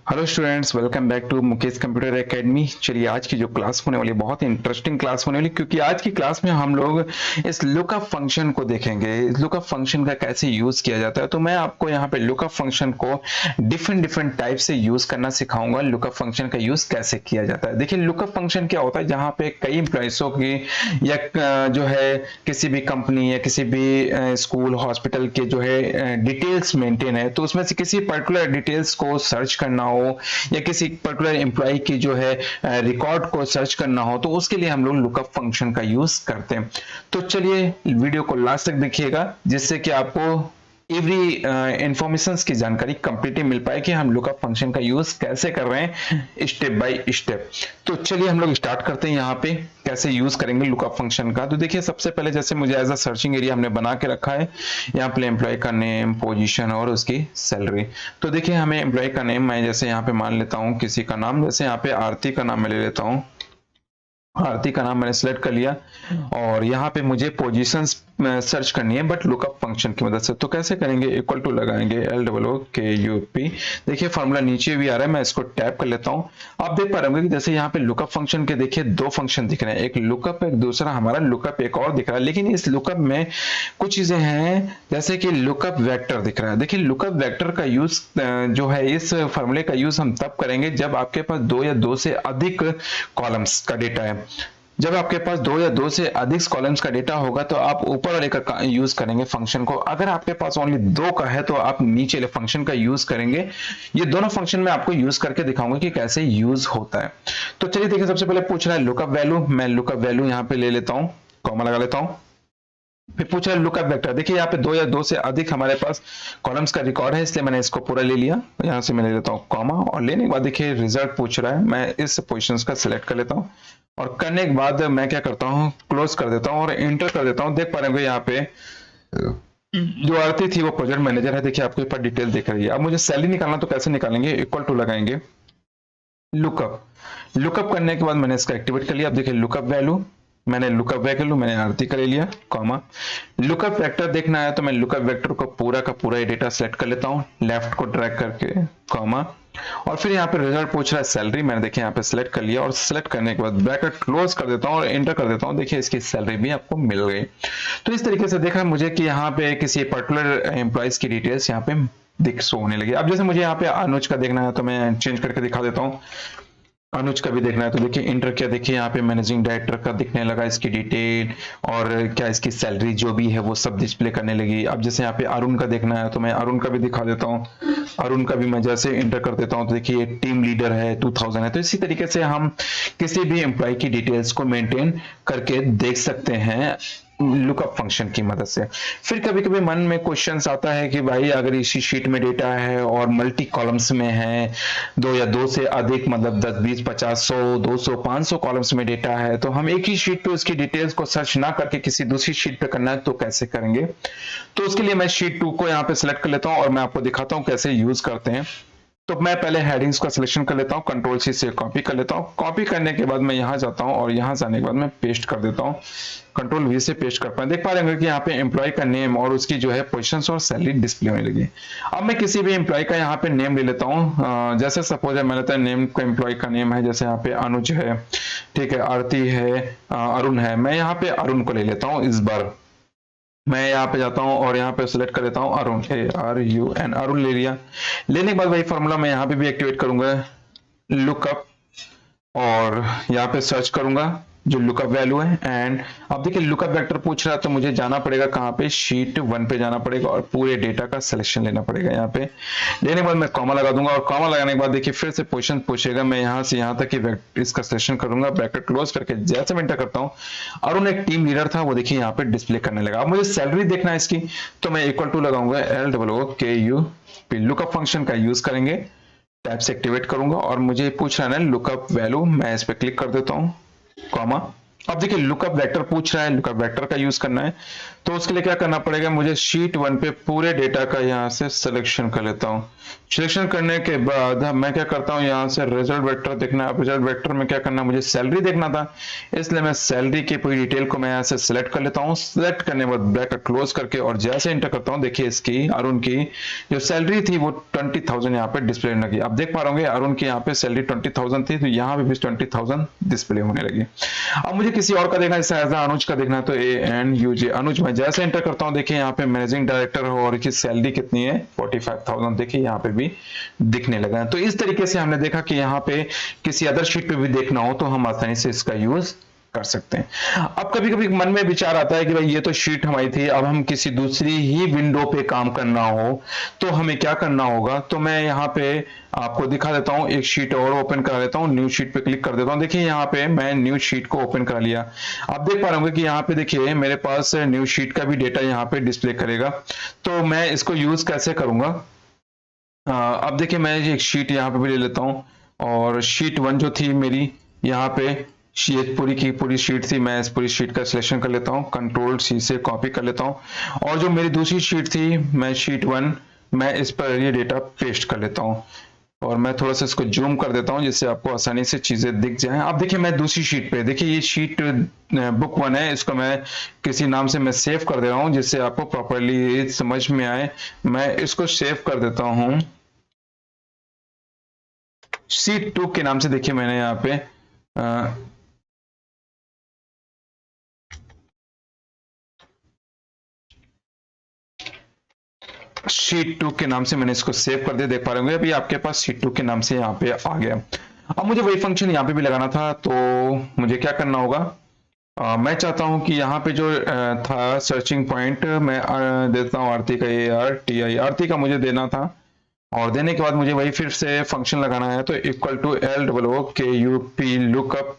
Hello students, welcome back to Mukesh computer academy. चलिए, आज की जो क्लास होने वाली है बहुत इंटरेस्टिंग क्लास होने वाली, क्योंकि आज की क्लास में हम लोग इस लुकअप फंक्शन को देखेंगे। इस लुकअप फंक्शन का कैसे यूज किया जाता है, तो मैं आपको यहाँ पे लुकअप फंक्शन को डिफरेंट डिफरेंट टाइप से यूज करना सिखाऊंगा। लुकअप फंक्शन का यूज कैसे किया जाता है। देखिए, लुकअप फंक्शन क्या होता है, जहाँ पे कई एम्प्लॉइजों की या जो है किसी भी कंपनी या किसी भी स्कूल हॉस्पिटल के जो है डिटेल्स मेंटेन है, तो उसमें से किसी पर्टिकुलर डिटेल्स को सर्च करना हो या किसी पर्टिकुलर एम्प्लॉय की जो है रिकॉर्ड को सर्च करना हो, तो उसके लिए हम लोग लुकअप फंक्शन का यूज करते हैं। तो चलिए, वीडियो को लास्ट तक देखिएगा, जिससे कि आपको एवरी इंफॉर्मेशन की जानकारी कंप्लीटली मिल पाए कि हम लुकअप फंक्शन का यूज कैसे कर रहे हैं स्टेप बाय स्टेप। तो चलिए हम लोग स्टार्ट करते हैं यहाँ पे कैसे यूज करेंगे लुकअप फंक्शन का। तो देखिए, सबसे पहले जैसे मुझे एज अ सर्चिंग एरिया हमने बना के रखा है, यहाँ पे एम्प्लॉय का नेम, पोजीशन और उसकी सैलरी। तो देखिए, हमें एम्प्लॉय का नेम मैं जैसे यहाँ पे मान लेता हूँ किसी का नाम, जैसे यहाँ पे आरती का नाम मैं ले लेता हूँ। आरती का नाम मैंने सेलेक्ट कर लिया और यहाँ पे मुझे पोजीशंस सर्च करनी है, बट लुकअप फंक्शन की मदद से। तो कैसे करेंगे, इक्वल टू लगाएंगे LOOKUP। देखिए, फॉर्मूला नीचे भी आ रहा है, मैं इसको टैप कर लेता हूँ। आप देख पा रहे होंगे कि जैसे यहाँ पे लुकअप फंक्शन के देखिए दो फंक्शन दिख रहे हैं, एक लुकअप, एक दूसरा हमारा लुकअप एक और दिख रहा है। लेकिन इस लुकअप में कुछ चीजें हैं, जैसे कि लुकअप वेक्टर दिख रहा है। देखिए, लुकअप वेक्टर का यूज जो है, इस फॉर्मूले का यूज हम तब करेंगे जब आपके पास दो या दो से अधिक कॉलम्स का डेटा है। जब आपके पास दो या दो से अधिक कॉलम्स का डेटा होगा, तो आप ऊपर वाले का यूज करेंगे फंक्शन को। अगर आपके पास ओनली दो का है, तो आप नीचे वाले फंक्शन का यूज करेंगे। ये दोनों फंक्शन में आपको यूज करके दिखाऊंगा कि कैसे यूज होता है। तो चलिए देखिए, सबसे पहले पूछ रहा है लुकअप वैल्यू। मैं लुकअप वैल्यू यहाँ पे ले लेता हूँ, कॉमा लगा लेता हूँ। फिर पूछ रहा है लुकअप वेक्टर। देखिए, यहाँ पे दो या दो से अधिक हमारे पास कॉलम्स का रिकॉर्ड है, इसलिए मैंने इसको पूरा ले लिया। यहाँ से मैं ले लेता हूँ कॉमा, और लेने के बाद देखिए रिजल्ट पूछ रहा है, मैं इस पोजीशंस का सिलेक्ट कर लेता हूँ। और करने के बाद मैं क्या करता हूँ, क्लोज कर देता हूँ और एंटर कर देता हूँ। देख पा रहे होंगे यहाँ पे जो आरती थी वो प्रोजेक्ट मैनेजर है। देखिए, आपके ऊपर डिटेल दिख रही है। अब मुझे सैलरी निकालना, तो कैसे निकालेंगे, इक्वल टू लगाएंगे लुकअप। लुकअप करने के बाद मैंने इसका एक्टिवेट कर लिया। अब देखिए, लुकअप वैल्यू, मैंने लुकअप वैल्यू मैंने आरती का ले लिया, कॉमा। लुकअप वेक्टर देखना है, तो मैं लुकअप वेक्टर को पूरा का पूरा डेटा सेलेक्ट कर लेता हूँ, लेफ्ट को ड्रैग करके, कॉमा। और फिर यहाँ पे रिजल्ट पूछ रहा है सैलरी, मैंने देखिए यहाँ पे सिलेक्ट कर लिया और सिलेक्ट करने के बाद ब्रैकेट क्लोज कर देता हूँ और एंटर कर देता हूँ। देखिए, इसकी सैलरी भी आपको मिल गई। तो इस तरीके से देखा मुझे कि यहाँ पे किसी पर्टिकुलर एम्प्लॉइज की डिटेल्स यहाँ पे दिख शो होने लगी। अब जैसे मुझे यहाँ पे अनुज का देखना है, तो मैं चेंज करके दिखा देता हूँ। अनुज का भी देखना है, तो देखिए इंटर किया, देखिए यहाँ पे मैनेजिंग डायरेक्टर का दिखने लगा, इसकी डिटेल और क्या इसकी सैलरी जो भी है वो सब डिस्प्ले करने लगी। अब जैसे यहाँ पे अरुण का देखना है, तो मैं अरुण का भी दिखा देता हूँ। अरुण का भी मैं जैसे इंटर कर देता हूँ, तो देखिए टीम लीडर है, 2000 है। तो इसी तरीके से हम किसी भी एम्प्लॉय की डिटेल्स को मेंटेन करके देख सकते हैं लुकअप फंक्शन की मदद से। फिर कभी कभी मन में क्वेश्चंस आता है कि भाई, अगर इसी शीट में डेटा है और मल्टी कॉलम्स में है, दो या दो से अधिक, मतलब 10 20 50 100 200 500 कॉलम्स में डेटा है, तो हम एक ही शीट पे उसकी डिटेल्स को सर्च ना करके किसी दूसरी शीट पे करना है, तो कैसे करेंगे। तो उसके लिए मैं शीट 2 को यहाँ पे सिलेक्ट कर लेता हूँ और मैं आपको दिखाता हूँ कैसे यूज करते हैं। तो मैं पहले हेडिंग्स का सिलेक्शन कर लेता हूँ, कंट्रोल सी से कॉपी कर लेता हूँ। कॉपी करने के बाद मैं यहाँ जाता हूँ और यहाँ जाने के बाद मैं पेस्ट कर देता हूँ, कंट्रोल V से पेस्ट कर पाए। देख पा रहे होंगे कि यहाँ पे एम्प्लॉय का नेम और उसकी जो है पोजीशंस और सैलरी डिस्प्ले होने लगी। अब मैं किसी भी एम्प्लॉय का यहाँ पे नेम ले लेता हूँ। जैसे सपोज है, मैं लेता हूँ नेम को, एम्प्लॉय का नेम है, जैसे यहाँ पे अनुज है, ठीक है, आरती है, अरुण है। मैं यहाँ पे अरुण को ले लेता हूँ। इस बार मैं यहाँ पे जाता हूँ और यहाँ पे सिलेक्ट कर लेता हूँ अरुण, ARUN, अरुण ले लिया। लेने के बाद वही फॉर्मूला मैं यहाँ पे भी एक्टिवेट करूंगा, लुकअप, और यहाँ पे सर्च करूंगा जो लुकअप वैल्यू है। एंड अब देखिए, लुकअप वेक्टर पूछ रहा है, तो मुझे जाना पड़ेगा कहाँ पे, शीट 1 पे जाना पड़ेगा और पूरे डेटा का सिलेक्शन लेना पड़ेगा। यहाँ पे लेने के बाद मैं कॉमा लगा दूंगा और कॉमा लगाने के बाद देखिए फिर से पोजीशन पूछेगा। मैं यहाँ से यहाँ तक कि इसका सिलेक्शन करूंगा, ब्रैकेट क्लोज करके जैसे मैं एंटर करता हूँ, अरुण एक टीम लीडर था, वो देखिए यहाँ पे डिस्प्ले करने लगा। अब मुझे सैलरी देखना है इसकी, तो मैं इक्वल टू लगाऊंगा LOOKUP, लुकअप फंक्शन का यूज करेंगे, टैब से एक्टिवेट करूंगा और मुझे पूछ रहा है ना लुकअप वैल्यू, मैं इस पे क्लिक कर देता हूँ, कॉमा। अब देखिए लुकअप वेक्टर पूछ रहा है, लुकअप वेक्टर का यूज करना है, तो उसके लिए क्या करना पड़ेगा, मुझे शीट 1 पे पूरे डेटा का यहाँ से सिलेक्शन कर लेता हूँ। सिलेक्शन करने के बाद मैं क्या करता हूँ, यहाँ से रिजल्ट वेक्टर देखना है। अब रिजल्ट वेक्टर में क्या करना है, मुझे सैलरी देखना था, इसलिए मैं सैलरी की पूरी डिटेल को मैं यहाँ से सिलेक्ट कर लेता हूँ। सिलेक्ट करने के बाद ब्रैकेट क्लोज करके और जैसे इंटर करता हूँ, देखिए इसकी अरुण की जो सैलरी थी वो 20,000 यहाँ पे डिस्प्ले होने लगी। अब देख पा रहे अरुण की यहाँ पे सैलरी 20,000 थी, तो यहाँ पे भी 20,000 डिस्प्ले होने लगी। अब मुझे किसी और का देखना है, जैसे अनुज का देखना है, तो ANUJ अनुज में जैसे एंटर करता हूं, देखिए यहाँ पे मैनेजिंग डायरेक्टर हो और इसकी सैलरी कितनी है 45,000, देखिए यहाँ पे भी दिखने लगा है। तो इस तरीके से हमने देखा कि यहाँ पे किसी अदर शीट पे भी देखना हो तो हम आसानी से इसका यूज कर सकते हैं। अब कभी कभी मन में विचार आता है कि भाई ये तो शीट हमारी थी, अब हम किसी दूसरी ही विंडो पे काम करना हो तो हमें क्या करना होगा, तो मैं यहाँ पे आपको दिखा देता हूँ, एक शीट और ओपन करा देता हूँ, न्यू शीट पे क्लिक कर देता हूँ। देखिए यहाँ पे मैं न्यू शीट को ओपन करा लिया। आप देख पा रहे होंगे कि यहाँ पे देखिए मेरे पास न्यू शीट का भी डेटा यहाँ पे डिस्प्ले करेगा। तो मैं इसको यूज कैसे करूंगा, अब देखिए मैं एक शीट यहाँ पे भी ले लेता हूँ और शीट 1 जो थी मेरी यहाँ पे ये पूरी की पूरी शीट थी, मैं इस पूरी शीट का सिलेक्शन कर लेता हूँ, कंट्रोल C से कॉपी कर लेता हूँ और जो मेरी दूसरी शीट थी मैं शीट 1 मैं इस पर ये डेटा पेस्ट कर लेता हूँ और मैं थोड़ा सा इसको जूम कर देता हूँ जिससे आपको आसानी से चीजें दिख जाएं। अब देखिए मैं दूसरी शीट पे, देखिए ये शीट बुक 1 है, इसको मैं किसी नाम से मैं सेव कर दे रहा हूँ जिससे आपको प्रॉपरली समझ में आए। मैं इसको सेव कर देता हूँ शीट 2 के नाम से। देखिए मैंने यहाँ पे शीट 2 के नाम से मैंने इसको सेव कर दिया। देख पा रहे होंगे अभी आपके पास शीट 2 के नाम से यहाँ पे आ गया। अब मुझे वही फंक्शन यहाँ पे भी लगाना था, तो मुझे क्या करना होगा, मैं चाहता हूं कि यहाँ पे जो था सर्चिंग पॉइंट मैं देता हूँ आरती का, ARTI आरती का मुझे देना था और देने के बाद मुझे वही फिर से फंक्शन लगाना है, तो इक्वल टू LOOKUP लुकअप।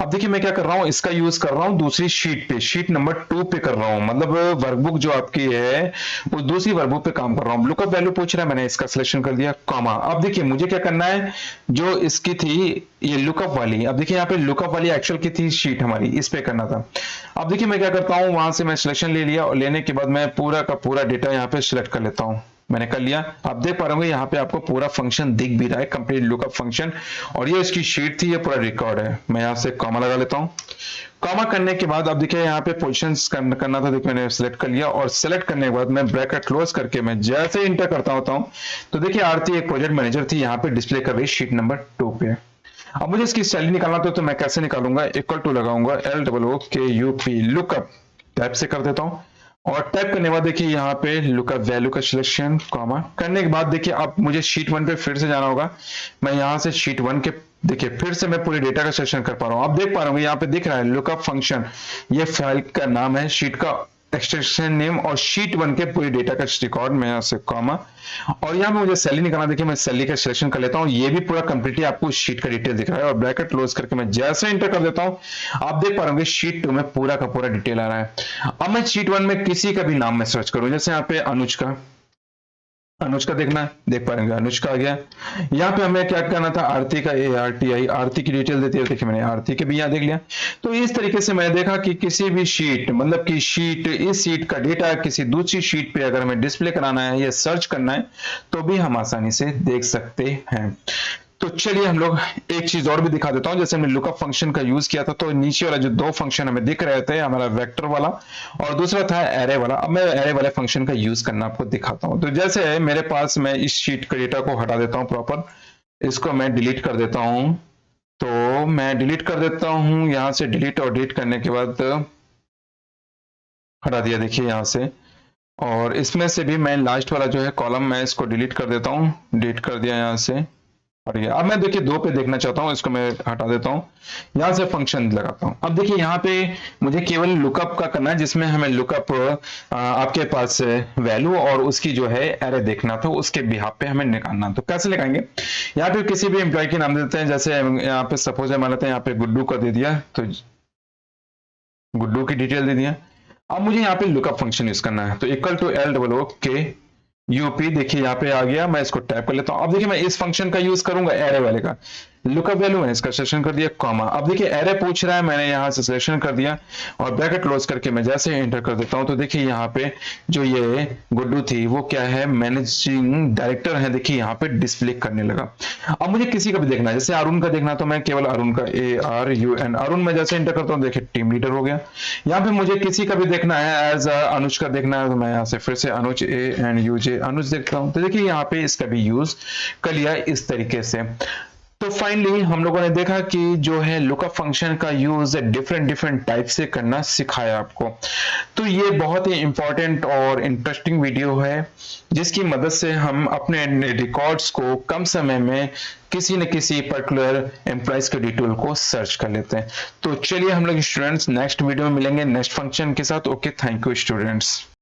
अब देखिए मैं क्या कर रहा हूँ, इसका यूज कर रहा हूँ दूसरी शीट पे, शीट नंबर 2 पे कर रहा हूँ, मतलब वर्कबुक जो आपकी है वो दूसरी वर्कबुक पे काम कर रहा हूँ। लुकअप वैल्यू पूछ रहा है, मैंने इसका सिलेक्शन कर दिया कॉमा। अब देखिए मुझे क्या करना है, जो इसकी थी ये लुकअप वाली, अब देखिए यहाँ पे लुकअप वाली एक्चुअल की थी शीट हमारी, इस पे करना था। अब देखिए मैं क्या करता हूँ, वहां से मैं सिलेक्शन ले लिया और लेने के बाद मैं पूरा का पूरा डेटा यहाँ पे सिलेक्ट कर लेता हूँ। मैंने कर लिया, आप देख पा रहे होंगे यहाँ पे आपको पूरा फंक्शन दिख भी रहा है, कंप्लीट लुकअप फंक्शन, और ये इसकी शीट थी, ये पूरा रिकॉर्ड है। मैं यहाँ से कॉमा लगा लेता हूँ। कॉमा करने के बाद अब देखिए यहाँ पे पोजीशंस करना था, देखिए मैंने सिलेक्ट कर लिया और सिलेक्ट करने के बाद मैं ब्रैकेट क्लोज करके मैं जैसे इंटर करता होता हूँ, तो देखिए आरती एक प्रोजेक्ट मैनेजर थी, यहाँ पे डिस्प्ले कर रही शीट नंबर 2 पे। अब मुझे इसकी सैलरी निकालना था, तो मैं कैसे निकालूंगा, इक्वल टू लगाऊंगा LOOKUP लुकअप, टाइप से कर देता हूँ और टाइप करने के बाद देखिए यहाँ पे लुकअप वैल्यू का सिलेक्शन कॉमा करने के बाद देखिए अब मुझे शीट 1 पे फिर से जाना होगा। मैं यहाँ से शीट 1 के देखिए फिर से मैं पूरी डेटा का सिलेक्शन कर पा रहा हूँ। आप देख पा रहे होंगे यहाँ पे दिख रहा है लुकअप फंक्शन, ये फाइल का नाम है, शीट का एक्सटेंशन नेम और शीट 1 के पूरी डेटा का रिकॉर्ड में यहाँ से कॉमा और यहाँ पे मुझे सैलरी निकालना, देखिए मैं सैलरी का सिलेक्शन कर लेता हूँ, ये भी पूरा कंप्लीटली आपको शीट का डिटेल दिख रहा है और ब्रैकेट क्लोज करके मैं जैसे इंटर कर देता हूँ, आप देख पा रहे होंगे शीट 2 में पूरा का पूरा डिटेल आ रहा है। अब मैं शीट 1 में किसी का भी नाम में सर्च करूँ, जैसे यहाँ पे अनुज का देखना है, देख पा रहे हैं अनुज का आ गया। यहाँ पे हमें क्या करना था, आरती का ARTI आरती की डिटेल देती है, देखिए मैंने आरती के भी यहाँ देख लिया। तो इस तरीके से मैंने देखा कि किसी भी शीट, मतलब कि शीट, इस शीट का डेटा किसी दूसरी शीट पे अगर हमें डिस्प्ले कराना है या सर्च करना है तो भी हम आसानी से देख सकते हैं। तो चलिए हम लोग एक चीज और भी दिखा देता हूं, जैसे हमने लुकअप फंक्शन का यूज किया था, तो नीचे वाला जो 2 फंक्शन हमें दिख रहे थे, हमारा वेक्टर वाला और दूसरा था एरे वाला। अब मैं एरे वाले फंक्शन का यूज करना आपको दिखाता हूं। तो जैसे मेरे पास, मैं इस शीट का डेटा को हटा देता हूं प्रॉपर, इसको मैं डिलीट कर देता हूं, तो मैं डिलीट कर देता हूं यहां से, डिलीट और डिलीट करने के बाद हटा दिया देखिए यहां से, और इसमें से भी मैं लास्ट वाला जो है कॉलम, मैं इसको डिलीट कर देता हूं, डिलीट कर दिया यहां से। और ये अब मैं देखिए 2 पे देखना चाहता हूँ, इसको मैं हटा देता हूँ, यहाँ से फंक्शन लगाता हूँ। अब देखिए यहाँ पे मुझे केवल लुकअप का करना है, जिसमें हमें लुकअप आपके पास वैल्यू और उसकी जो है एरे देखना था, उसके बिहाफ पे हमें निकालना। तो कैसे लगाएंगे, यहाँ पे किसी भी एम्प्लॉय के नाम देते हैं, जैसे यहाँ पे सपोज है मान लेते हैं यहाँ पे गुड्डू का दे दिया, तो गुड्डू की डिटेल दे दिया। अब मुझे यहाँ पे लुकअप फंक्शन यूज करना है, तो इक्वल टू LOOKUP देखिए यहाँ पे आ गया, मैं इसको टाइप कर लेता हूँ। अब देखिए मैं इस फंक्शन का यूज करूंगा एरे वाले का, लुकअप वैल्यू मैंने इसका सिलेक्शन कर दिया, कॉमा। अब देखिए एरे पूछ रहा है, मैंने यहाँ से सिलेक्शन कर दिया और ब्रैकेट क्लोज करके मैं जैसे एंटर कर देता हूँ तो देखिए यहाँ पे जो ये गुड्डू थी वो क्या है, मैनेजिंग डायरेक्टर है, देखिए यहाँ पे डिस्प्ले करने लगा। अब मुझे किसी का भी देखना है, जैसे अरुण का देखना तो मैं केवल अरुण का ARUN अरुण में जैसे एंटर करता हूँ, देखिए टीम लीडर हो गया। यहाँ पे मुझे किसी का भी देखना है, एज अनुज का देखना है तो मैं यहाँ से फिर से अनुज ANUJ अनुज देखता हूँ, तो देखिए यहाँ पे इसका भी यूज कर लिया इस तरीके से। तो फाइनली हम लोगों ने देखा कि जो है लुकअप फंक्शन का यूज डिफरेंट डिफरेंट टाइप से करना सिखाया आपको। तो ये बहुत ही इंपॉर्टेंट और इंटरेस्टिंग वीडियो है जिसकी मदद से हम अपने रिकॉर्ड्स को कम समय में किसी न किसी पर्टिकुलर एम्प्लॉइज के डिटेल को सर्च कर लेते हैं। तो चलिए हम लोग स्टूडेंट्स नेक्स्ट वीडियो में मिलेंगे नेक्स्ट फंक्शन के साथ। Okay, thank you students.